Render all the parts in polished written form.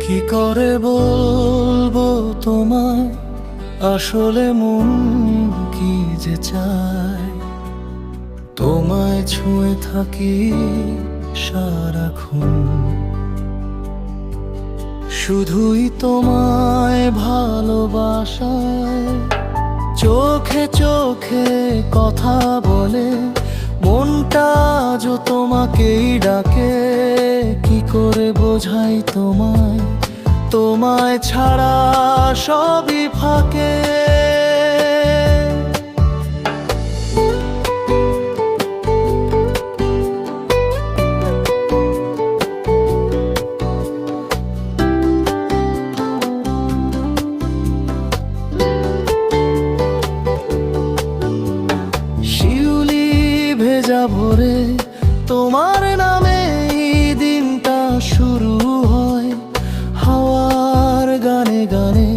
কি করে বলবো তোমায়, আসলে মন কি যে চায়। তোমায় ছুঁয়ে থাকি সারাক্ষণ, শুধুই তোমায় ভালোবাসায়। চোখে চোখে কথা বলে মনটা আজ তোমাকেই ডাকে। কি করে বোঝাই তোমায়, তোমায় ছাড়া সবই ফাঁকে। শিউলি ভেজা ভোরে তোমার নামে এই দিনটা শুরু হয়। হাওয়ার গানে গানে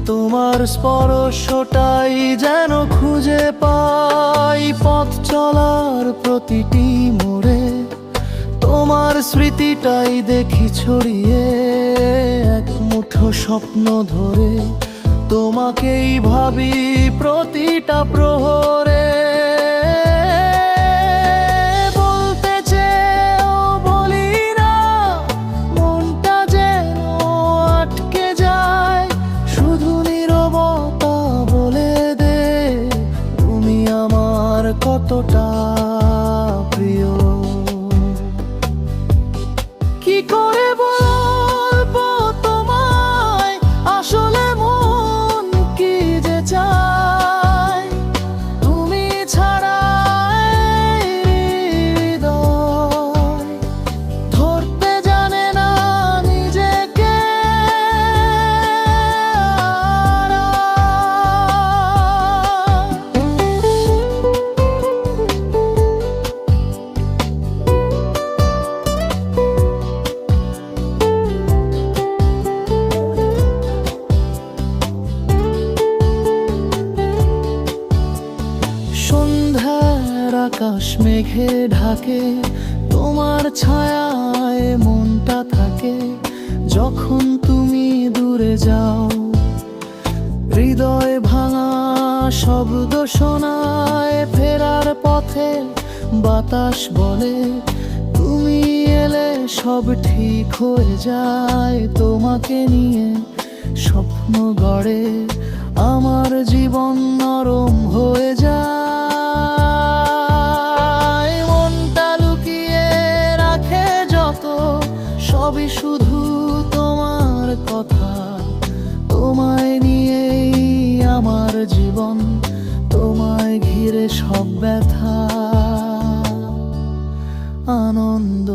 তোমার স্পর্শটাই যেন খুঁজে পাই। পথ চলার প্রতিটি মোড়ে তোমার স্মৃতিটাই দেখি ছড়িয়ে। এক মুঠো স্বপ্ন ধরে তোমাকেই ভাবি প্রতিটা প্রহরে। বলতে চেয়েও বলি না, মনটা যেন আটকে যায়। শুধু নীরবতা বলে দে তুমি আমার কতটা প্রিয়। কি করে বলবো তোমায়, আসলে মন কি যে চায়। তুমি ছাড়া এই হৃদয় ধরতে জানে না নিজেকে। সন্ধ্যার আকাশ মেঘে ঢাকে, তোমার ছায়ায় মনটা থাকে। যখন তুমি দূরে যাও হৃদয় ভাঙা শব্দ শোনায়। ফেরার পথে বাতাস বলে তুমি এলে সব ঠিক হয়ে যায়। তোমাকে নিয়ে স্বপ্ন গড়ে আমার জীবন নরম হয়ে যায়। মনটা লুকিয়ে রাখে যত, সবই শুধু তোমার কথা। তোমায় নিয়েই আমার জীবন, তোমায় ঘিরে সব ব্যথা আনন্দ।